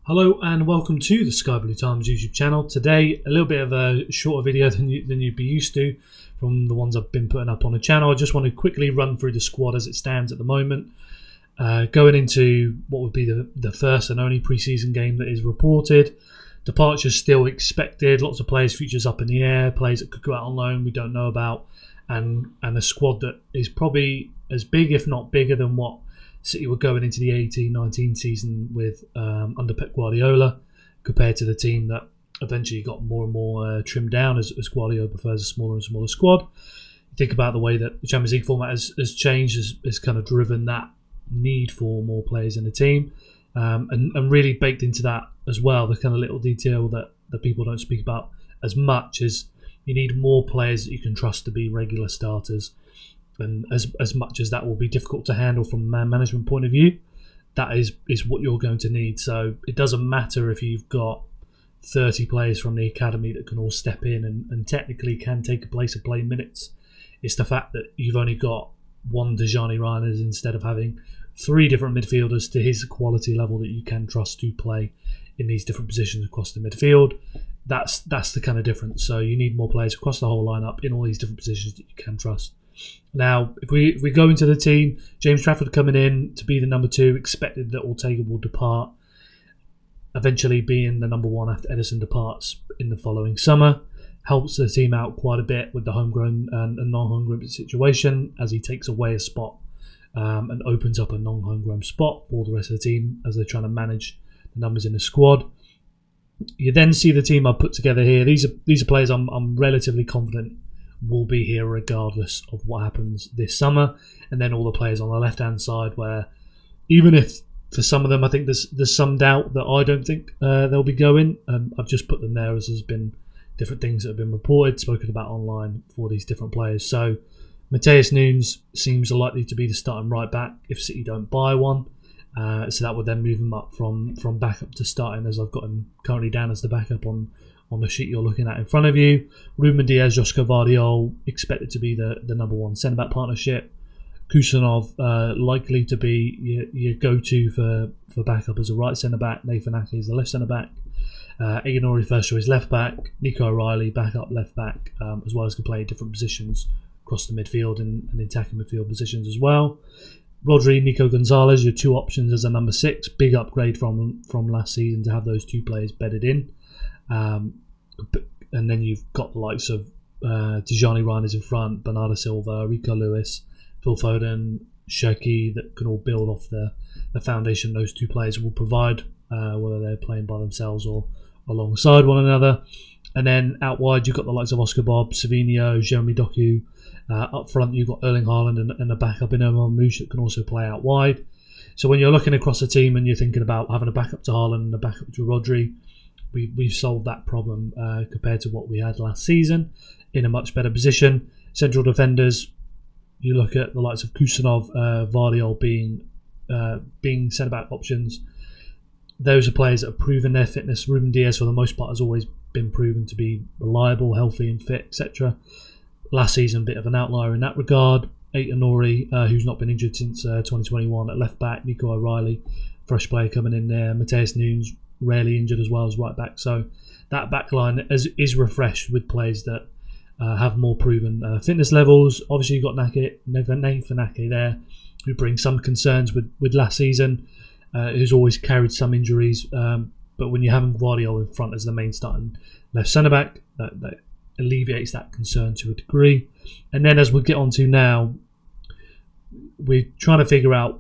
Hello and welcome to the Sky Blue Times YouTube channel. Today, a little bit of a shorter video than you'd be used to from the ones I've been putting up on the channel. I just want to quickly run through the squad as it stands at the moment. Going into what would be the first and only preseason game that is reported. Departures still expected. Lots of players' futures up in the air. Players that could go out on loan we don't know about. And a squad that is probably as big, if not bigger, than what City were going into the 18-19 season with under Pep Guardiola, compared to the team that eventually got more and more trimmed down as Guardiola prefers a smaller and smaller squad. You think about the way that the Champions League format has changed, has kind of driven that need for more players in the team, and really baked into that as well, the kind of little detail that people don't speak about as much is you need more players that you can trust to be regular starters. And as much as that will be difficult to handle from a man management point of view, that is what you're going to need. So it doesn't matter if you've got 30 players from the academy that can all step in and technically can take a place of playing minutes. It's the fact that you've only got one Tijjani Reijnders instead of having three different midfielders to his quality level that you can trust to play in these different positions across the midfield. That's the kind of difference. So you need more players across the whole lineup in all these different positions that you can trust. Now, if we go into the team, James Trafford coming in to be the number 2, expected that Ortega will depart, eventually being the number 1 after Ederson departs in the following summer. Helps the team out quite a bit with the homegrown and non-homegrown situation as he takes away a spot and opens up a non-homegrown spot for the rest of the team as they're trying to manage the numbers in the squad. You then see the team I've put together here. These are players I'm relatively confident will be here regardless of what happens this summer, and then all the players on the left hand side where even if for some of them I think there's some doubt that I don't think they'll be going, I've just put them there as there's been different things that have been reported, spoken about online for these different players. So Matheus Nunes seems likely to be the starting right back if City don't buy one, so that would then move him up from backup to starting, as I've got him currently down as the backup on the sheet you're looking at in front of you. Ruben Dias, Josko Gvardiol expected to be the number 1 centre-back partnership. Kusanov likely to be your go-to for backup as a right centre-back. Nathan Ake is the left centre-back. Aït-Nouri first choice left-back. Nico O'Reilly backup left-back, as well as can play different positions across the midfield and attacking midfield positions as well. Rodri, Nico Gonzalez, your 2 options as a number 6. Big upgrade from last season to have those 2 players bedded in. And then you've got the likes of Tijjani Reijnders in front, Bernardo Silva, Rico Lewis, Phil Foden, Cherki, that can all build off the foundation those 2 players will provide, whether they're playing by themselves or alongside one another. And then out wide you've got the likes of Oscar Bob, Savinho, Jeremy Doku. Up front you've got Erling Haaland and a backup in Omar Mouche that can also play out wide. So when you're looking across the team and you're thinking about having a backup to Haaland and a backup to Rodri, we've solved that problem compared to what we had last season, in a much better position. Central defenders, you look at the likes of Kusanov, Gvardiol being centre-back options. Those are players that have proven their fitness. Ruben Dias, for the most part, has always been proven to be reliable, healthy and fit, etc. Last season, a bit of an outlier in that regard. Aït-Nouri, who's not been injured since 2021 at left-back. Nico O'Reilly, fresh player coming in there. Matheus Nunes, rarely injured as well as right back. So that back line is refreshed with players that have more proven fitness levels. Obviously you've got Nathan Ake there, who brings some concerns with last season, who's always carried some injuries, but when you're having Gvardiol in front as the main starting left centre back, that alleviates that concern to a degree. And then as we get on to now, we're trying to figure out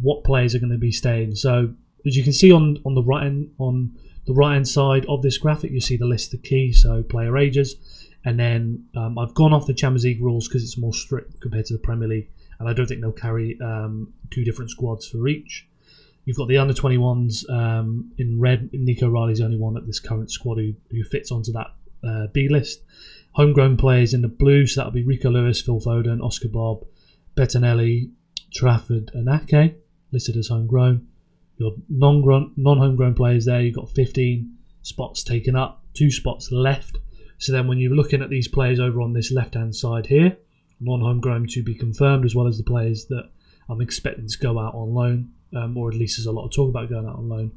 what players are going to be staying. So as you can see on the right hand side of this graphic, you see the list of keys, so player ages, and then I've gone off the Champions League rules because it's more strict compared to the Premier League, and I don't think they'll carry 2 different squads for each. You've got the under 21s in red. Nico O'Reilly's the only one at this current squad who fits onto that B list. Homegrown players in the blue, so that'll be Rico Lewis, Phil Foden, Oscar Bob, Bettinelli, Trafford and Ake, listed as homegrown. Your non-homegrown players there, you've got 15 spots taken up, 2 spots left. So then when you're looking at these players over on this left-hand side here, non-homegrown to be confirmed, as well as the players that I'm expecting to go out on loan, or at least there's a lot of talk about going out on loan.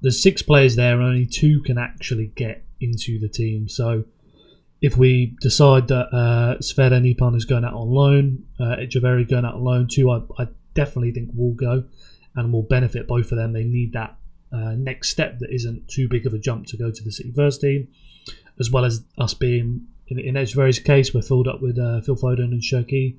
there's 6 players there, and only 2 can actually get into the team. So if we decide that Sverre Nipan is going out on loan, Echeverri going out on loan, 2 I definitely think will go and will benefit both of them. They need that next step that isn't too big of a jump to go to the City first team, as well as us being, in Echeverri's case, we're filled up with Phil Foden and Cherki.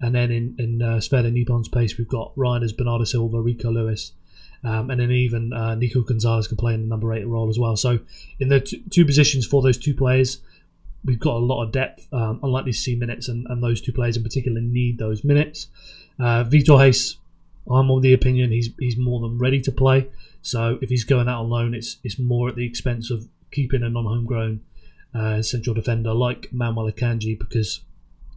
And then in Sverre Nipan's pace, we've got Reiners, Bernardo Silva, Rico Lewis, and then even Nico Gonzalez can play in the number 8 role as well. So in the two positions for those 2 players, we've got a lot of depth, unlikely to see minutes, and those 2 players in particular need those minutes. Vitor Hayes, I'm of the opinion he's more than ready to play. So if he's going out on loan, it's more at the expense of keeping a non-homegrown central defender like Manuel Akanji, because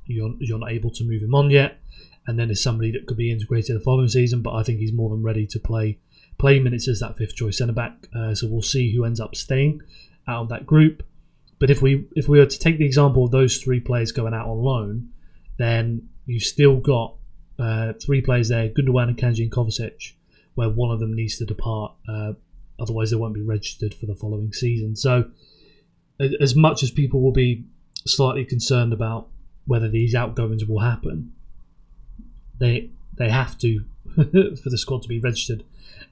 you're not able to move him on yet. And then there's somebody that could be integrated the following season, but I think he's more than ready to play minutes as that 5th choice centre back. So we'll see who ends up staying out of that group. But if we were to take the example of those 3 players going out on loan, then you've still got 3 players there, Gundogan, Akanji and Kovacic, where one of them needs to depart. Otherwise they won't be registered for the following season. So as much as people will be slightly concerned about whether these outgoings will happen, they have to for the squad to be registered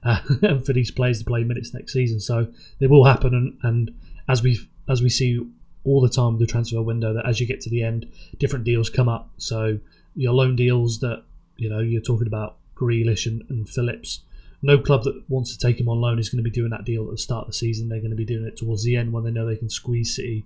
and for these players to play minutes next season. So they will happen, and as we see all the time with the transfer window, that as you get to the end, different deals come up. So your loan deals that you're talking about, Grealish and Phillips. No club that wants to take him on loan is going to be doing that deal at the start of the season. They're going to be doing it towards the end when they know they can squeeze City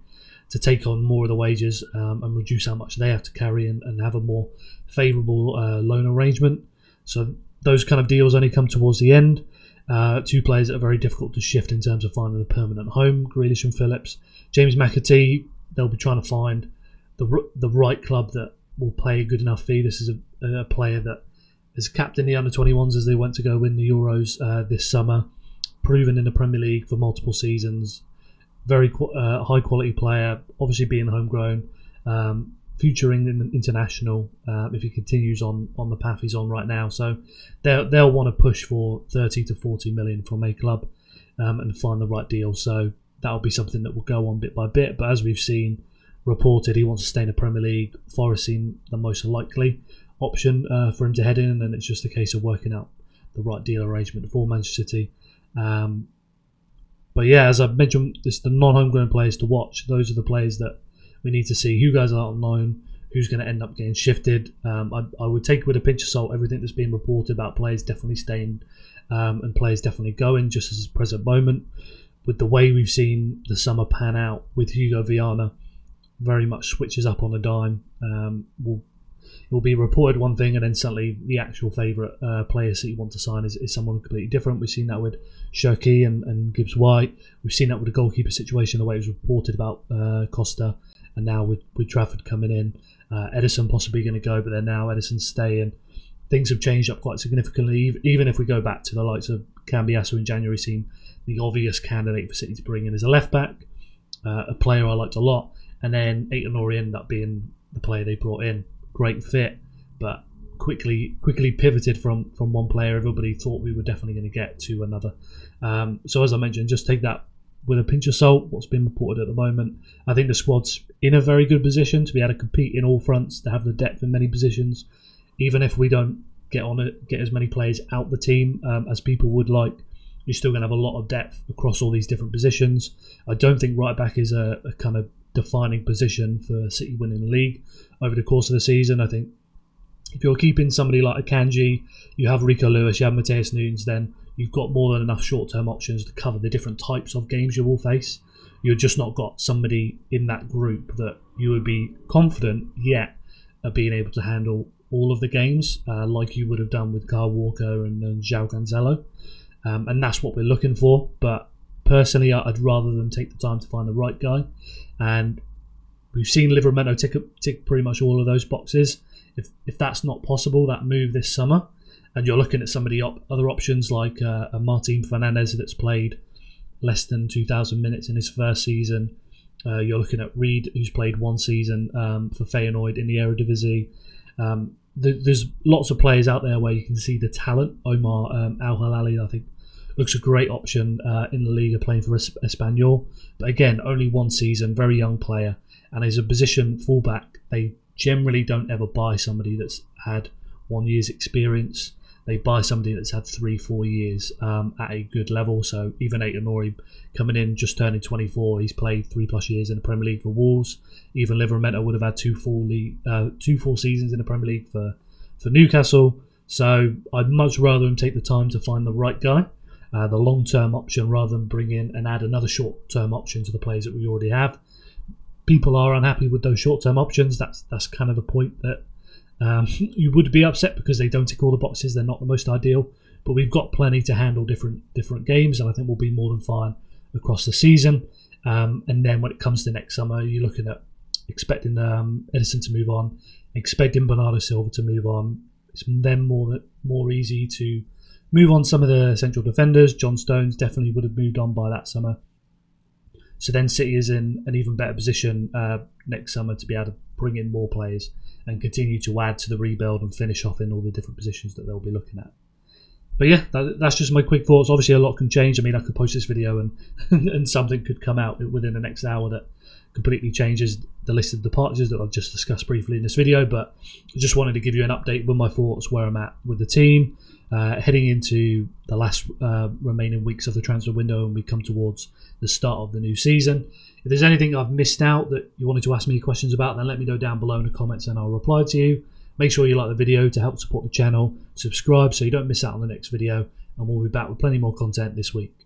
to take on more of the wages and reduce how much they have to carry and have a more favourable loan arrangement. So those kind of deals only come towards the end. 2 players that are very difficult to shift in terms of finding a permanent home, Grealish and Phillips. James McAtee, they'll be trying to find the right club that will pay a good enough fee. This is a player that has captained the under-21s as they went to go win the Euros this summer, proven in the Premier League for multiple seasons. Very high quality player, obviously being homegrown, futuring in international if he continues on the path he's on right now. So they'll want to push for 30 to 40 million from a club and find the right deal. So that'll be something that will go on bit by bit. But as we've seen reported, he wants to stay in the Premier League. Forest seem the most likely option for him to head in, and it's just a case of working out the right deal arrangement for Manchester City. But yeah, as I've mentioned, it's the non-homegrown players to watch. Those are the players that we need to see who goes out on loan, who's going to end up getting shifted. I would take with a pinch of salt everything that's been reported about players definitely staying and players definitely going, just as the present moment. With the way we've seen the summer pan out with Hugo Viana, very much switches up on a dime. It will be reported one thing, and then suddenly the actual favourite players that you want to sign is someone completely different. We've seen that with Cherki and Gibbs White. We've seen that with the goalkeeper situation, the way it was reported about Costa, and now with Trafford coming in. Edison possibly going to go, but then now Edison's staying. Things have changed up quite significantly. Even if we go back to the likes of Cambiasso in January, seemed the obvious candidate for City to bring in as a left back, a player I liked a lot, and then Aït-Nouri ended up being the player they brought in. Great fit, but quickly pivoted from one player everybody thought we were definitely going to get to another. So as I mentioned, just take that with a pinch of salt, what's been reported at the moment. I think the squad's in a very good position to be able to compete in all fronts, to have the depth in many positions. Even if we don't get as many players out the team as people would like, you're still going to have a lot of depth across all these different positions. I don't think right back is a kind of defining position for City winning the league over the course of the season. I think if you're keeping somebody like Akanji, you have Rico Lewis, you have Matheus Nunes, then you've got more than enough short-term options to cover the different types of games you will face. You've just not got somebody in that group that you would be confident yet of being able to handle all of the games like you would have done with Kyle Walker and João Cancelo. And that's what we're looking for. But personally, I'd rather them take the time to find the right guy. And we've seen Livramento tick pretty much all of those boxes. If that's not possible, that move this summer, and you're looking at some of the other options like a Martin Fernandes that's played less than 2,000 minutes in his first season. You're looking at Reed, who's played one season for Feyenoord in the Eredivisie. There's lots of players out there where you can see the talent. Omar Al-Hilali, I think, looks a great option in the Liga playing for Espanyol. But again, only 1 season, very young player, and as a position fullback, they generally don't ever buy somebody that's had 1 year's experience. They buy somebody that's had 3-4 years at a good level. So even Aït-Nouri coming in, just turning 24, he's played 3+ years in the Premier League for Wolves. Even Livramento would have had 2 full seasons in the Premier League for Newcastle. So I'd much rather him take the time to find the right guy, the long-term option, rather than bring in and add another short-term option to the players that we already have. People are unhappy with those short-term options. That's kind of the point, that you would be upset because they don't tick all the boxes. They're not the most ideal, but we've got plenty to handle different games, and I think we'll be more than fine across the season. And then when it comes to next summer, you're looking at expecting Ederson to move on, expecting Bernardo Silva to move on. It's then more easy to move on some of the central defenders. John Stones definitely would have moved on by that summer. So then City is in an even better position next summer to be able to bring in more players and continue to add to the rebuild and finish off in all the different positions that they'll be looking at. But yeah, that's just my quick thoughts. Obviously, a lot can change. I mean, I could post this video and and something could come out within the next hour that completely changes the list of departures that I've just discussed briefly in this video. But I just wanted to give you an update with my thoughts, where I'm at with the team, heading into the last remaining weeks of the transfer window, and we come towards the start of the new season. If there's anything I've missed out that you wanted to ask me questions about, then let me know down below in the comments and I'll reply to you. Make sure you like the video to help support the channel, subscribe so you don't miss out on the next video, and we'll be back with plenty more content this week.